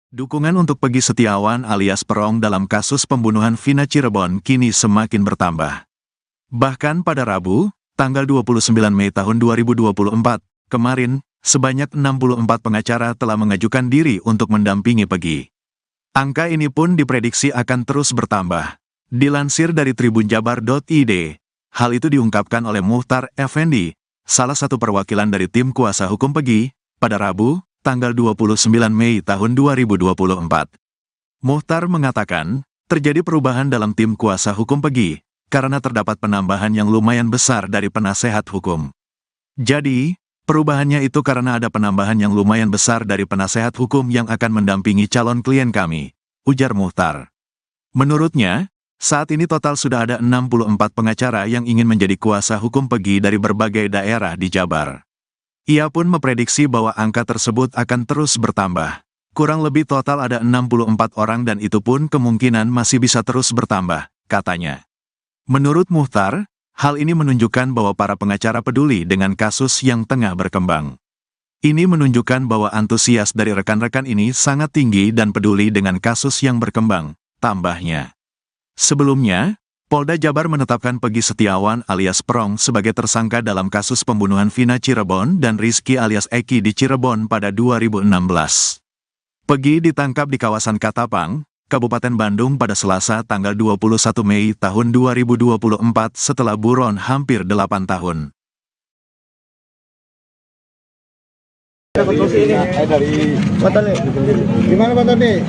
Dukungan untuk Peggy Setiawan alias Perong dalam kasus pembunuhan Vina Cirebon kini semakin bertambah. Bahkan pada Rabu, tanggal 29 Mei tahun 2024, kemarin, sebanyak 64 pengacara telah mengajukan diri untuk mendampingi Peggy. Angka ini pun diprediksi akan terus bertambah. Dilansir dari tribunjabar.id, hal itu diungkapkan oleh Muhtar Effendi, salah satu perwakilan dari tim kuasa hukum Peggy, pada Rabu, tanggal 29 Mei tahun 2024. Muhtar mengatakan, terjadi perubahan dalam tim kuasa hukum Peggy, karena terdapat penambahan yang lumayan besar dari penasehat hukum. Jadi, perubahannya itu karena ada penambahan yang lumayan besar dari penasehat hukum yang akan mendampingi calon klien kami, ujar Muhtar. Menurutnya, saat ini total sudah ada 64 pengacara yang ingin menjadi kuasa hukum Peggy dari berbagai daerah di Jabar. Ia pun memprediksi bahwa angka tersebut akan terus bertambah. Kurang lebih total ada 64 orang dan itu pun kemungkinan masih bisa terus bertambah, katanya. Menurut Muhtar, hal ini menunjukkan bahwa para pengacara peduli dengan kasus yang tengah berkembang. Ini menunjukkan bahwa antusias dari rekan-rekan ini sangat tinggi dan peduli dengan kasus yang berkembang, tambahnya. Sebelumnya, Polda Jabar menetapkan Peggy Setiawan alias Perong sebagai tersangka dalam kasus pembunuhan Vina Cirebon dan Rizky alias Eki di Cirebon pada 2016. Peggy ditangkap di kawasan Katapang, Kabupaten Bandung pada Selasa tanggal 21 Mei tahun 2024 setelah buron hampir 8 tahun. Gimana Pak Tony?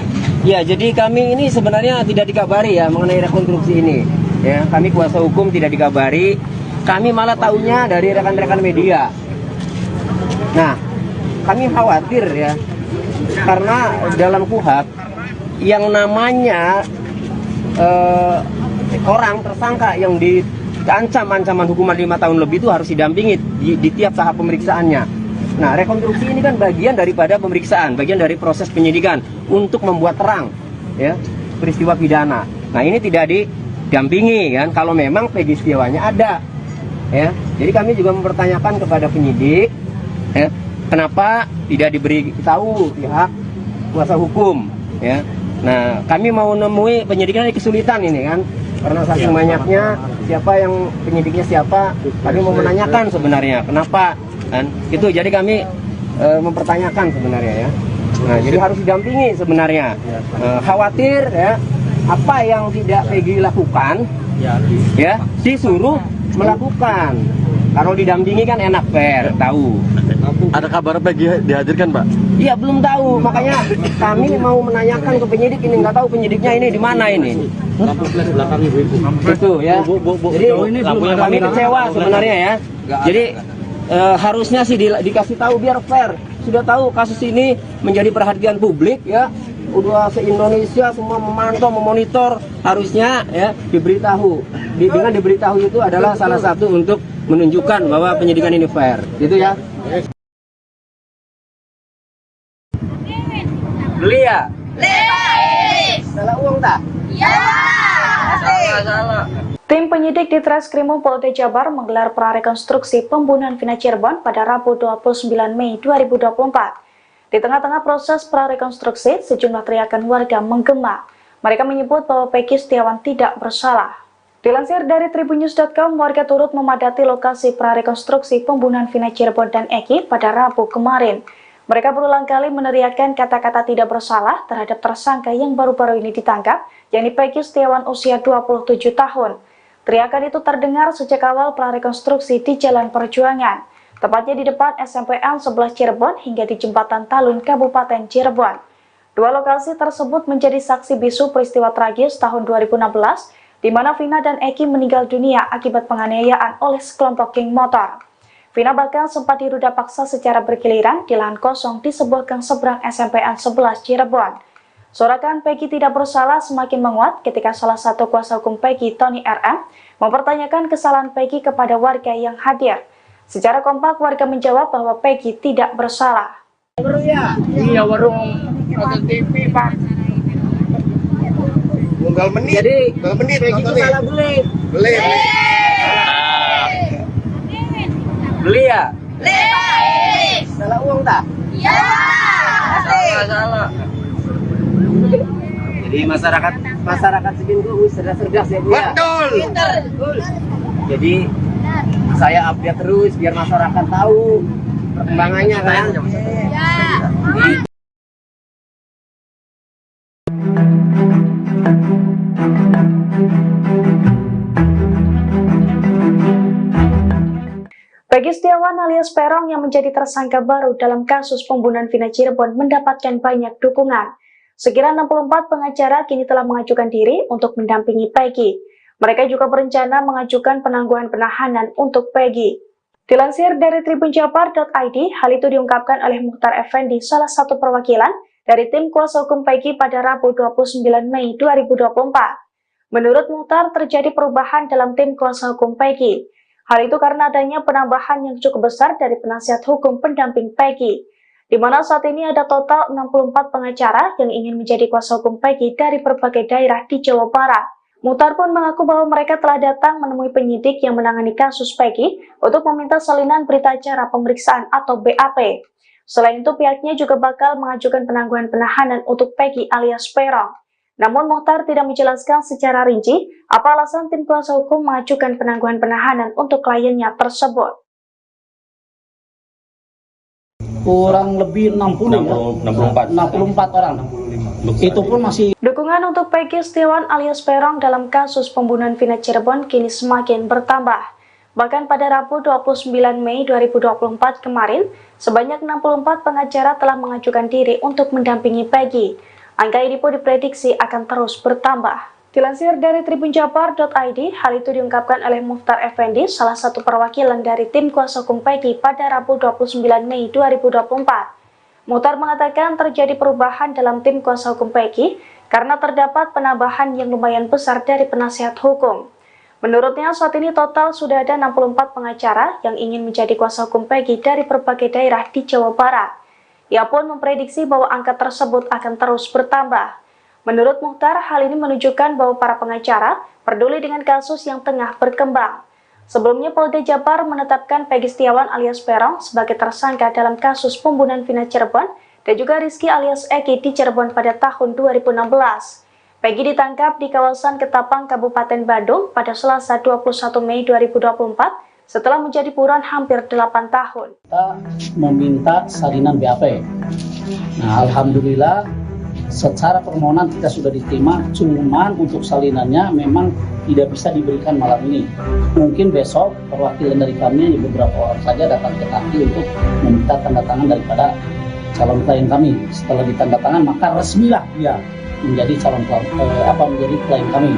Ya, jadi kami ini sebenarnya tidak dikabari ya mengenai rekonstruksi ini. Ya, kami kuasa hukum tidak dikabari. Kami malah tahunya dari rekan-rekan media. Nah, kami khawatir ya, karena dalam KUHP yang namanya orang tersangka yang diancam ancaman hukuman 5 tahun lebih itu harus didampingi di tiap tahap pemeriksaannya. Nah, rekonstruksi ini kan bagian daripada pemeriksaan, bagian dari proses penyidikan untuk membuat terang ya peristiwa pidana. Nah, ini tidak didampingi kan kalau memang Peggy Setiawannya ada. Ya. Jadi kami juga mempertanyakan kepada penyidik ya, kenapa tidak diberi tahu pihak kuasa hukum ya. Nah, kami mau nemui penyidiknya kesulitan ini kan. Karena saking banyaknya siapa yang penyidiknya siapa, kami mau menanyakan sebenarnya kenapa kan itu, jadi kami mempertanyakan sebenarnya ya. Nah, jadi harus didampingi sebenarnya. Khawatir ya apa yang tidak Peggy lakukan ya disuruh melakukan. Kalau didampingi kan enak, fair, tahu. Ada kabar Peggy dihadirkan, Pak? Iya, belum tahu. Makanya kami mau menanyakan ke penyidik ini, nggak tahu penyidiknya ini di mana ini. Lampu flash belakang ibu-ibu. Itu ya. Jadi kami kecewa sebenarnya ya. Jadi harusnya sih dikasih tahu biar fair. Sudah tahu kasus ini menjadi perhatian publik ya. Udah se-Indonesia semua memantau, memonitor, harusnya ya diberitahu. Dengan diberitahu itu adalah salah satu untuk menunjukkan bahwa penyidikan ini fair. Gitu ya. Beli ya? Salah uang tak? Ya. Salah. Tim penyidik di Treskrimum Polda Jabar menggelar prarekonstruksi pembunuhan Vina Cirebon pada Rabu 29 Mei 2024. Di tengah-tengah proses prarekonstruksi, sejumlah teriakan warga menggema. Mereka menyebut bahwa Peggy Setiawan tidak bersalah. Dilansir dari tribunnews.com, warga turut memadati lokasi prarekonstruksi pembunuhan Vina Cirebon dan Eki pada Rabu kemarin. Mereka berulang kali meneriakkan kata-kata tidak bersalah terhadap tersangka yang baru-baru ini ditangkap, yakni Peggy Setiawan usia 27 tahun. Teriakan itu terdengar sejak awal prarekonstruksi di Jalan Perjuangan, tepatnya di depan SMPN 11 Cirebon hingga di Jembatan Talun, Kabupaten Cirebon. Dua lokasi tersebut menjadi saksi bisu peristiwa tragis tahun 2016, di mana Vina dan Eki meninggal dunia akibat penganiayaan oleh sekelompok geng motor. Vina bahkan sempat diruda paksa secara bergiliran di lahan kosong di sebuah gang seberang SMPN 11 Cirebon. Sorakan Peggy tidak bersalah semakin menguat ketika salah satu kuasa hukum Peggy, Tony RM, mempertanyakan kesalahan Peggy kepada warga yang hadir. Secara kompak warga menjawab bahwa Peggy tidak bersalah. Iya, warung nonton TV, Pak. Unggal menit. Jadi Peggy itu salah beli. Beli. Beli ya? Beli. Salah uang tak? Ya. Salah. Jadi masyarakat Sebindu cerdas ya Bu ya. Betul. Jadi saya update terus biar masyarakat tahu perkembangannya kan. Jadi, Peggy Setiawan alias Peron yang menjadi tersangka baru dalam kasus pembunuhan Vina Cirebon mendapatkan banyak dukungan. Sekira 64 pengacara kini telah mengajukan diri untuk mendampingi Peggy. Mereka juga berencana mengajukan penangguhan penahanan untuk Peggy. Dilansir dari tribunjabar.id, hal itu diungkapkan oleh Mukhtar Effendi, salah satu perwakilan dari tim kuasa hukum Peggy pada Rabu 29 Mei 2024. Menurut Mukhtar, terjadi perubahan dalam tim kuasa hukum Peggy. Hal itu karena adanya penambahan yang cukup besar dari penasihat hukum pendamping Peggy, di mana saat ini ada total 64 pengacara yang ingin menjadi kuasa hukum Peggy dari berbagai daerah di Jawa Barat. Mukhtar pun mengaku bahwa mereka telah datang menemui penyidik yang menangani kasus Peggy untuk meminta salinan berita acara pemeriksaan atau BAP. Selain itu, pihaknya juga bakal mengajukan penangguhan penahanan untuk Peggy alias Peron. Namun Mukhtar tidak menjelaskan secara rinci apa alasan tim kuasa hukum mengajukan penangguhan penahanan untuk kliennya tersebut. Kurang lebih 64 orang. Itu pun masih. Dukungan untuk Peggy Setiawan alias Peron dalam kasus pembunuhan Vina Cirebon kini semakin bertambah. Bahkan pada Rabu 29 Mei 2024 kemarin, sebanyak 64 pengacara telah mengajukan diri untuk mendampingi Peggy. Angka ini pun diprediksi akan terus bertambah. Dilansir dari tribunjabar.id, hal itu diungkapkan oleh Mukhtar Effendi, salah satu perwakilan dari tim kuasa hukum Peggy pada Rabu 29 Mei 2024. Mukhtar mengatakan terjadi perubahan dalam tim kuasa hukum Peggy karena terdapat penambahan yang lumayan besar dari penasihat hukum. Menurutnya saat ini total sudah ada 64 pengacara yang ingin menjadi kuasa hukum Peggy dari berbagai daerah di Jawa Barat. Ia pun memprediksi bahwa angka tersebut akan terus bertambah. Menurut Mukhtar, hal ini menunjukkan bahwa para pengacara peduli dengan kasus yang tengah berkembang. Sebelumnya, Polda Jabar menetapkan Peggy Setiawan alias Peron sebagai tersangka dalam kasus pembunuhan Vina Cirebon dan juga Rizky alias Eki di Cirebon pada tahun 2016. Peggy ditangkap di kawasan Ketapang, Kabupaten Bandung pada Selasa 21 Mei 2024 setelah menjadi buron hampir 8 tahun. Kita meminta salinan BAP. Nah, alhamdulillah secara permohonan kita sudah diterima, cuman untuk salinannya memang tidak bisa diberikan malam ini. Mungkin besok perwakilan dari kami beberapa orang saja datang ke kami untuk meminta tanda tangan daripada calon klien kami. Setelah ditanda tangan maka resmilah dia menjadi menjadi klien kami.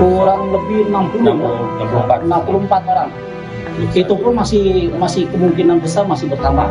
Kurang lebih 64 orang. Itu pun masih kemungkinan besar masih bertambah.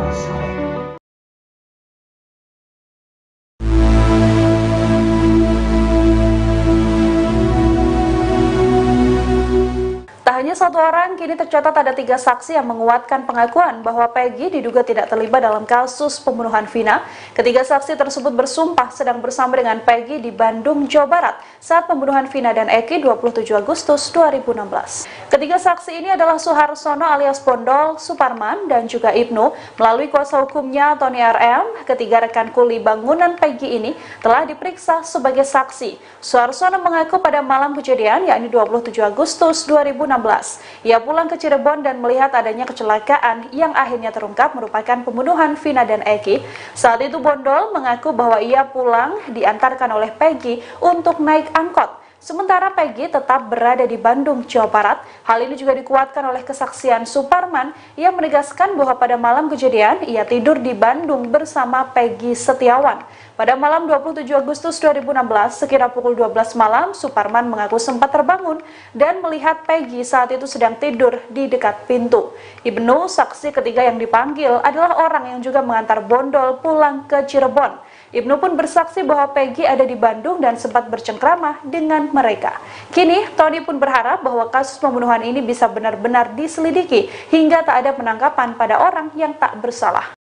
Tak hanya satu orang, kini tercatat ada 3 saksi yang menguatkan pengakuan bahwa Peggy diduga tidak terlibat dalam kasus pembunuhan Vina. Ketiga saksi tersebut bersumpah sedang bersama dengan Peggy di Bandung, Jawa Barat saat pembunuhan Vina dan Eki 27 Agustus 2016. Ketiga saksi ini adalah Suharsono alias Bondol, Suparman, dan juga Ibnu. Melalui kuasa hukumnya Tony RM, ketiga rekan kuli bangunan Peggy ini telah diperiksa sebagai saksi. Suharsono mengaku pada malam kejadian, yakni 27 Agustus 2016, ia pulang ke Cirebon dan melihat adanya kecelakaan yang akhirnya terungkap merupakan pembunuhan Vina dan Eki. Saat itu Bondol mengaku bahwa ia pulang diantarkan oleh Peggy untuk naik angkot. Sementara Peggy tetap berada di Bandung, Jawa Barat. Hal ini juga dikuatkan oleh kesaksian Suparman yang menegaskan bahwa pada malam kejadian ia tidur di Bandung bersama Peggy Setiawan. Pada malam 27 Agustus 2016, sekitar pukul 12 malam, Suparman mengaku sempat terbangun dan melihat Peggy saat itu sedang tidur di dekat pintu. Ibnu, saksi ketiga yang dipanggil, adalah orang yang juga mengantar Bondol pulang ke Cirebon. Ibnu pun bersaksi bahwa Peggy ada di Bandung dan sempat bercengkrama dengan mereka. Kini, Tony pun berharap bahwa kasus pembunuhan ini bisa benar-benar diselidiki hingga tak ada penangkapan pada orang yang tak bersalah.